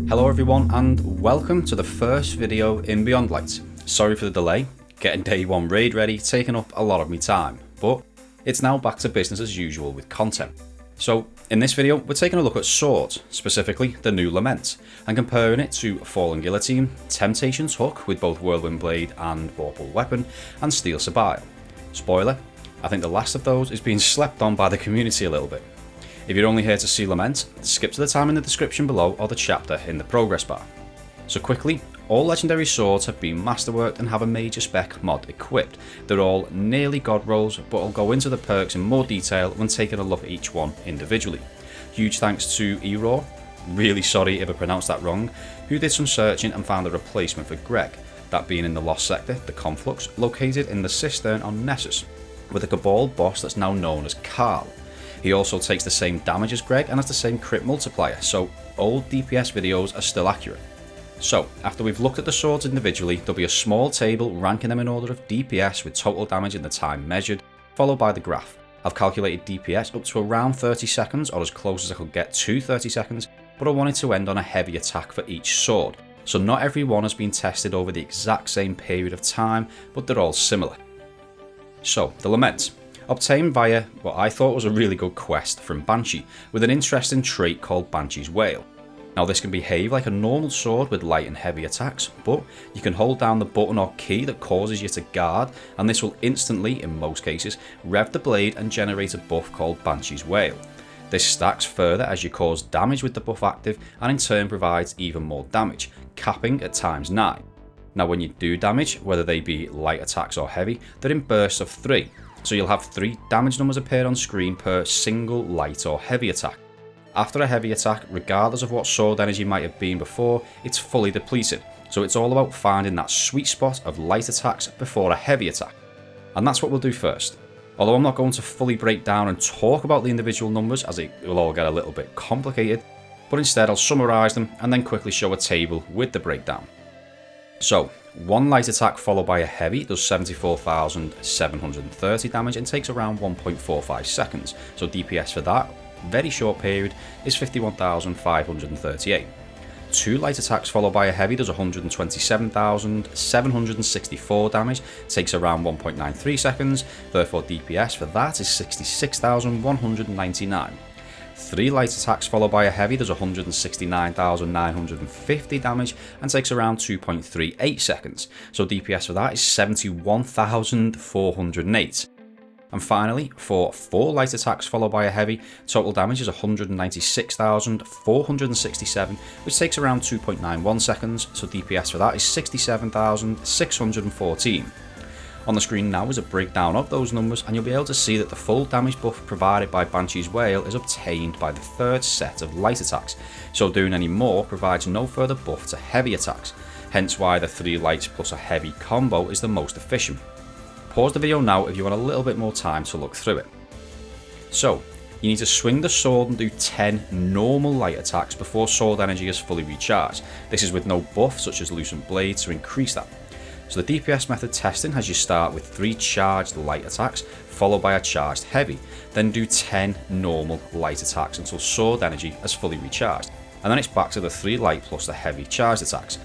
Hello everyone and welcome to the first video in Beyond Light. Sorry for the delay, getting day 1 raid ready, taking up a lot of my time, but it's now back to business as usual with content. So in this video we're taking a look at swords, specifically the new Lament, and comparing it to Fallen Guillotine, Temptation's Hook with both Whirlwind Blade and Vorpal Weapon, and Steel Sybil. Spoiler, I think the last of those is being slept on by the community a little bit. If you're only here to see Lament, skip to the time in the description below or the chapter in the progress bar. So quickly, all legendary swords have been masterworked and have a major spec mod equipped. They're all nearly god rolls, but I'll go into the perks in more detail when taking a look at each one individually. Huge thanks to Eror, really sorry if I pronounced that wrong, who did some searching and found a replacement for Greg, that being in the Lost Sector, the Conflux, located in the Cistern on Nessus, with a Cabal boss that's now known as Carl. He also takes the same damage as Greg and has the same crit multiplier, so old DPS videos are still accurate. So, after we've looked at the swords individually, there'll be a small table ranking them in order of DPS with total damage in the time measured, followed by the graph. I've calculated DPS up to around 30 seconds, or as close as I could get to 30 seconds, but I wanted to end on a heavy attack for each sword. So not every one has been tested over the exact same period of time, but they're all similar. So, the Lament. Obtained via what I thought was a really good quest from Banshee, with an interesting trait called Banshee's Wail. Now this can behave like a normal sword with light and heavy attacks, but you can hold down the button or key that causes you to guard, and this will instantly, in most cases, rev the blade and generate a buff called Banshee's Wail. This stacks further as you cause damage with the buff active, and in turn provides even more damage, capping at ×9. Now when you do damage, whether they be light attacks or heavy, they're in bursts of 3. So you'll have 3 damage numbers appear on screen per single light or heavy attack. After a heavy attack, regardless of what sword energy might have been before, it's fully depleted, so it's all about finding that sweet spot of light attacks before a heavy attack. And that's what we'll do first. Although I'm not going to fully break down and talk about the individual numbers, as it will all get a little bit complicated, but instead I'll summarise them and then quickly show a table with the breakdown. So, one light attack followed by a heavy does 74,730 damage and takes around 1.45 seconds, so DPS for that very short period is 51,538. 2 light attacks followed by a heavy does 127,764 damage, takes around 1.93 seconds, therefore DPS for that is 66,199. 3 light attacks followed by a heavy does 169,950 damage and takes around 2.38 seconds, so DPS for that is 71,408. And finally, for 4 light attacks followed by a heavy, total damage is 196,467, which takes around 2.91 seconds, so DPS for that is 67,614. On the screen now is a breakdown of those numbers, and you'll be able to see that the full damage buff provided by Banshee's Wail is obtained by the 3rd set of light attacks, so doing any more provides no further buff to heavy attacks, hence why the 3 lights plus a heavy combo is the most efficient. Pause the video now if you want a little bit more time to look through it. So, you need to swing the sword and do 10 normal light attacks before sword energy is fully recharged. This is with no buff such as Loosened Blade to increase that. So the DPS method testing has you start with 3 charged light attacks, followed by a charged heavy, then do 10 normal light attacks until sword energy is fully recharged, and then it's back to the 3 light plus the heavy charged attacks,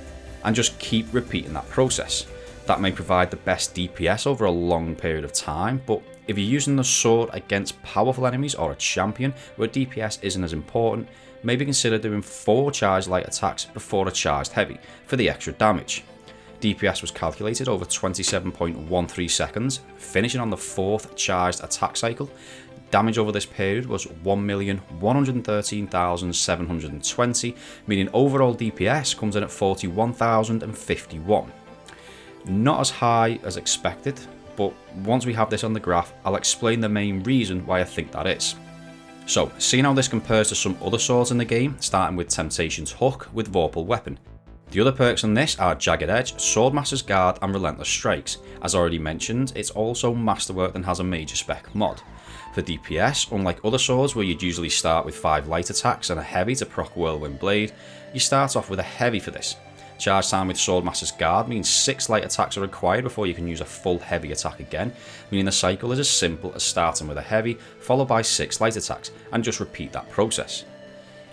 and just keep repeating that process. That may provide the best DPS over a long period of time, but if you're using the sword against powerful enemies or a champion where DPS isn't as important, maybe consider doing 4 charged light attacks before a charged heavy for the extra damage. DPS was calculated over 27.13 seconds, finishing on the 4th charged attack cycle. Damage over this period was 1,113,720, meaning overall DPS comes in at 41,051. Not as high as expected, but once we have this on the graph, I'll explain the main reason why I think that is. So, seeing how this compares to some other swords in the game, starting with Temptation's Hook with Vorpal Weapon. The other perks on this are Jagged Edge, Swordmaster's Guard and Relentless Strikes. As already mentioned, it's also masterworked and has a major spec mod. For DPS, unlike other swords where you'd usually start with 5 light attacks and a heavy to proc Whirlwind Blade, you start off with a heavy for this. Charge time with Swordmaster's Guard means 6 light attacks are required before you can use a full heavy attack again, meaning the cycle is as simple as starting with a heavy, followed by 6 light attacks, and just repeat that process.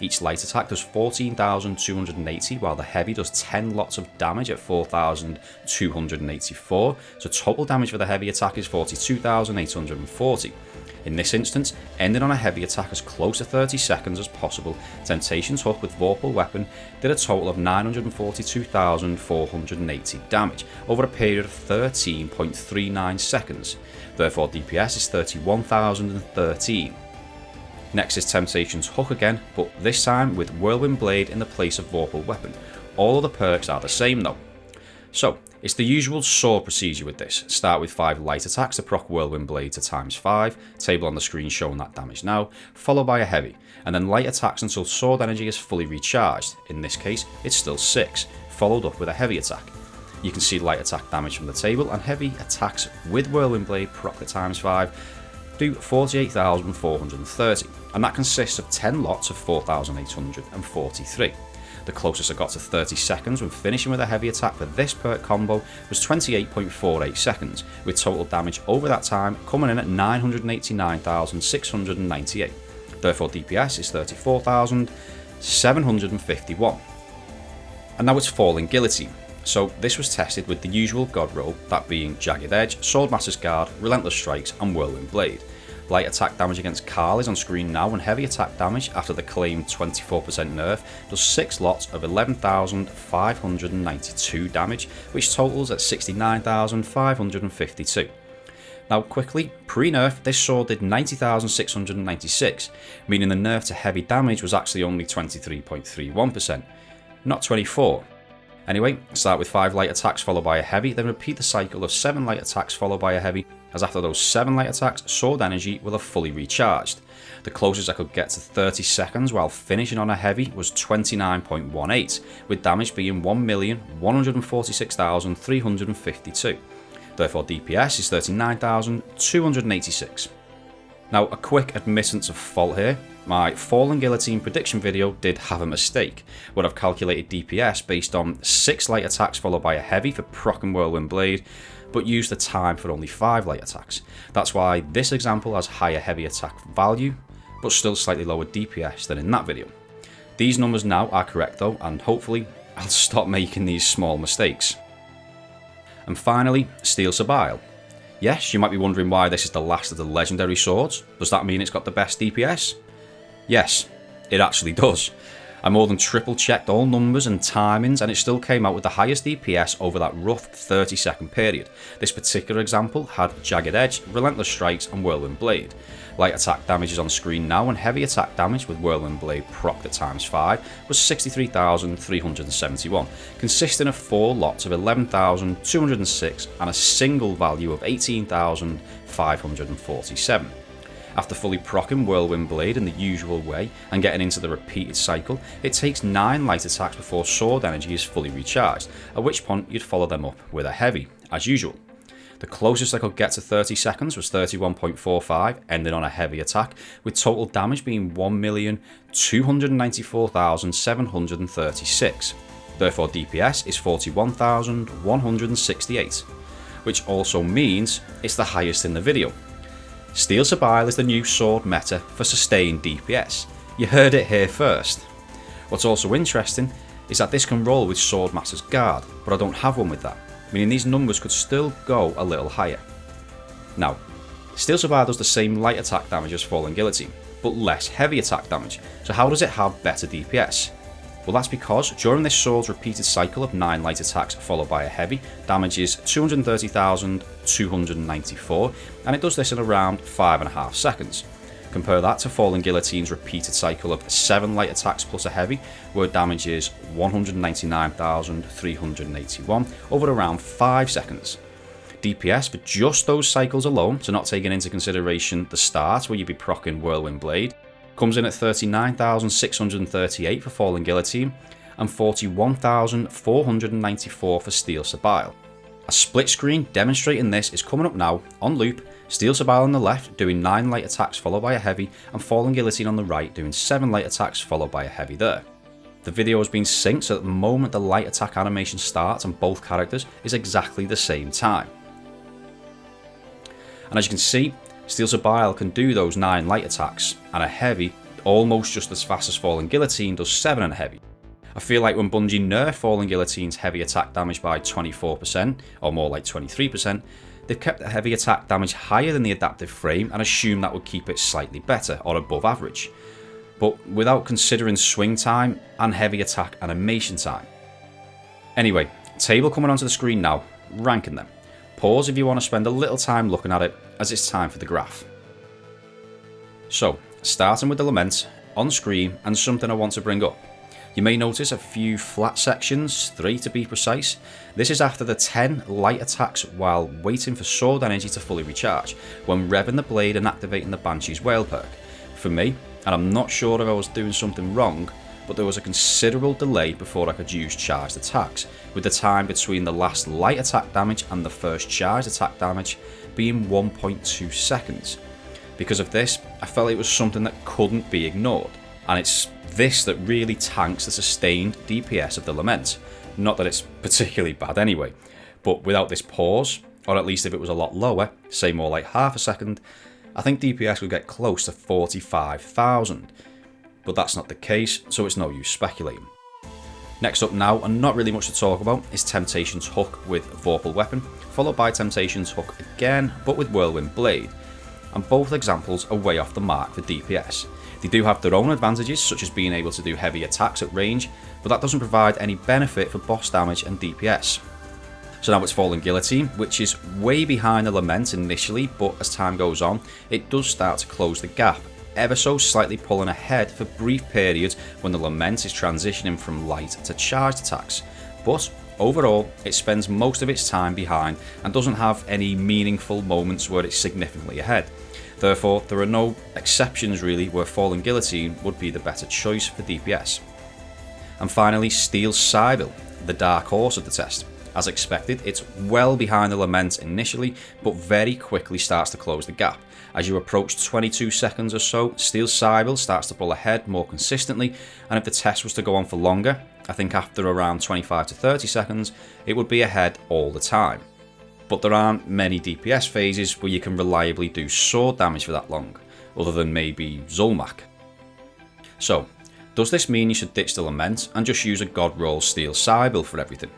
Each light attack does 14,280, while the heavy does 10 lots of damage at 4,284, so total damage for the heavy attack is 42,840. In this instance, ending on a heavy attack as close to 30 seconds as possible, Temptation's hook with Vorpal weapon did a total of 942,480 damage over a period of 13.39 seconds. Therefore DPS is 31,013. Next is Temptation's hook again, but this time with Whirlwind blade in the place of Vorpal weapon. All of the perks are the same though. So, it's the usual sword procedure with this. Start with 5 light attacks to proc Whirlwind blade to ×5, table on the screen showing that damage now, followed by a heavy, and then light attacks until sword energy is fully recharged. In this case, it's still 6, followed up with a heavy attack. You can see light attack damage from the table, and heavy attacks with Whirlwind blade proc to ×5 do 48,430, and that consists of 10 lots of 4,843. The closest I got to 30 seconds when finishing with a heavy attack for this perk combo was 28.48 seconds, with total damage over that time coming in at 989,698. Therefore DPS is 34,751. And now it's Falling Guillotine. So this was tested with the usual god roll, that being Jagged Edge, Swordmaster's Guard, Relentless Strikes and Whirlwind Blade. Light attack damage against Carl is on screen now, and heavy attack damage after the claimed 24% nerf does 6 lots of 11,592 damage, which totals at 69,552. Now quickly, pre-nerf this sword did 90,696, meaning the nerf to heavy damage was actually only 23.31%, not 24%. Anyway, start with 5 light attacks followed by a heavy, then repeat the cycle of 7 light attacks followed by a heavy, as after those 7 light attacks, sword energy will have fully recharged. The closest I could get to 30 seconds while finishing on a heavy was 29.18, with damage being 1,146,352. Therefore DPS is 39,286. Now a quick admittance of fault here. My Fallen Guillotine prediction video did have a mistake, where I've calculated DPS based on 6 light attacks followed by a heavy for proc and Whirlwind Blade, but used the time for only 5 light attacks. That's why this example has higher heavy attack value, but still slightly lower DPS than in that video. These numbers now are correct though, and hopefully I'll stop making these small mistakes. And finally, Steel Sybil. Yes, you might be wondering why this is the last of the legendary swords. Does that mean it's got the best DPS? Yes, it actually does. I more than triple checked all numbers and timings, and it still came out with the highest DPS over that rough 30-second period. This particular example had Jagged Edge, Relentless Strikes and Whirlwind Blade. Light attack damage is on screen now, and heavy attack damage with Whirlwind Blade proc at ×5 was 63,371, consisting of 4 lots of 11,206 and a single value of 18,547. After fully proccing Whirlwind Blade in the usual way and getting into the repeated cycle, it takes 9 light attacks before sword energy is fully recharged, at which point you'd follow them up with a heavy, as usual. The closest I could get to 30 seconds was 31.45, ending on a heavy attack, with total damage being 1,294,736. Therefore DPS is 41,168, which also means it's the highest in the video. Steel Sybil is the new sword meta for sustained DPS. You heard it here first. What's also interesting is that this can roll with Swordmaster's Guard, but I don't have one with that, meaning these numbers could still go a little higher. Now, Steel Sybil does the same light attack damage as Fallen Guillotine, but less heavy attack damage, so how does it have better DPS? Well, that's because during this sword's repeated cycle of 9 light attacks followed by a heavy, damage is 230,294, and it does this in around 5.5 seconds. Compare that to Fallen Guillotine's repeated cycle of 7 light attacks plus a heavy, where damage is 199,381 over around 5 seconds. DPS for just those cycles alone, so not taking into consideration the start where you'd be proccing Whirlwind Blade, comes in at 39,638 for Fallen Guillotine and 41,494 for Steel Sybil. A split screen demonstrating this is coming up now on loop. Steel Sybil on the left doing 9 light attacks followed by a heavy, and Fallen Guillotine on the right doing 7 light attacks followed by a heavy there. The video has been synced so that the moment the light attack animation starts on both characters is exactly the same time. And as you can see, Steel Sybil can do those 9 light attacks and a heavy almost just as fast as Falling Guillotine does 7 on heavy. I feel like when Bungie nerfed Falling Guillotine's heavy attack damage by 24%, or more like 23%, they've kept the heavy attack damage higher than the adaptive frame and assumed that would keep it slightly better, or above average, but without considering swing time and heavy attack animation time. Anyway, table coming onto the screen now, ranking them. Pause if you want to spend a little time looking at it, as it's time for the graph. So, starting with the Lament, on screen, and something I want to bring up. You may notice a few flat sections, 3 to be precise. This is after the 10 light attacks while waiting for sword energy to fully recharge, when revving the blade and activating the Banshee's Wail perk. For me, and I'm not sure if I was doing something wrong, but there was a considerable delay before I could use charged attacks, with the time between the last light attack damage and the first charged attack damage being 1.2 seconds. Because of this, I felt it was something that couldn't be ignored, and it's this that really tanks the sustained DPS of the Lament. Not that it's particularly bad anyway, but without this pause, or at least if it was a lot lower, say more like half a second, I think DPS would get close to 45,000. But that's not the case, so it's no use speculating. Next up now, and not really much to talk about, is Temptation's Hook with Vorpal Weapon, followed by Temptation's Hook again, but with Whirlwind Blade. And both examples are way off the mark for DPS. They do have their own advantages, such as being able to do heavy attacks at range, but that doesn't provide any benefit for boss damage and DPS. So now it's Falling Guillotine, which is way behind the Lament initially, but as time goes on, it does start to close the gap, ever so slightly pulling ahead for brief periods when the Lament is transitioning from light to charged attacks. But overall, it spends most of its time behind and doesn't have any meaningful moments where it's significantly ahead. Therefore, there are no exceptions really where Falling Guillotine would be the better choice for DPS. And finally, Steel Sybil, the dark horse of the test. As expected, it's well behind the Lament initially, but very quickly starts to close the gap. As you approach 22 seconds or so, Steel Sybil starts to pull ahead more consistently, and if the test was to go on for longer, I think after around 25 to 30 seconds, it would be ahead all the time. But there aren't many DPS phases where you can reliably do sword damage for that long, other than maybe Zulmak. So, does this mean you should ditch the Lament and just use a god roll Steel Sybil for everything?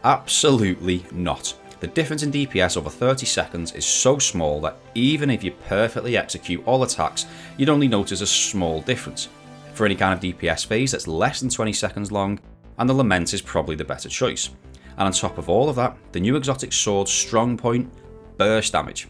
Absolutely not. The difference in DPS over 30 seconds is so small that even if you perfectly execute all attacks, you'd only notice a small difference. For any kind of DPS phase that's less than 20 seconds long, and the Lament is probably the better choice. And on top of all of that, the new exotic sword's strong point, burst damage.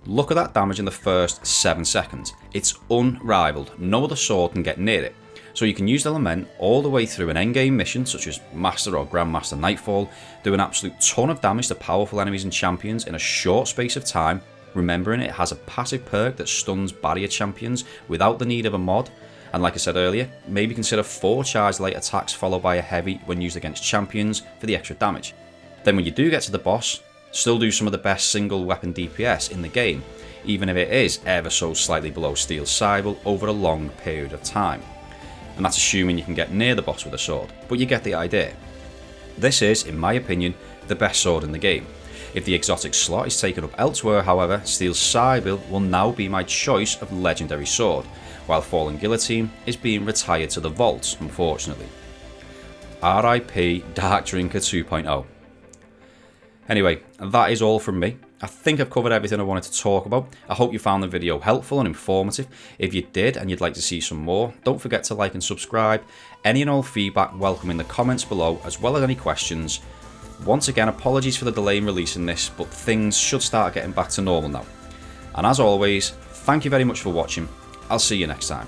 Look at that damage in the first 7 seconds. It's unrivaled, no other sword can get near it. So you can use the Lament all the way through an endgame mission such as Master or Grandmaster Nightfall, do an absolute ton of damage to powerful enemies and champions in a short space of time, remembering it has a passive perk that stuns barrier champions without the need of a mod, and like I said earlier, maybe consider 4 charged light attacks followed by a heavy when used against champions for the extra damage. Then when you do get to the boss, still do some of the best single weapon DPS in the game, even if it is ever so slightly below Steel Sybil over a long period of time. And that's assuming you can get near the boss with a sword, but you get the idea. This is, in my opinion, the best sword in the game. If the exotic slot is taken up elsewhere, however, Steel Sybil will now be my choice of legendary sword, while Falling Guillotine is being retired to the vaults, unfortunately. RIP Dark Drinker 2.0. Anyway, that is all from me. I think I've covered everything I wanted to talk about. I hope you found the video helpful and informative. If you did and you'd like to see some more, don't forget to like and subscribe. Any and all feedback welcome in the comments below, as well as any questions. Once again, apologies for the delay in releasing this, but things should start getting back to normal now. And as always, thank you very much for watching. I'll see you next time.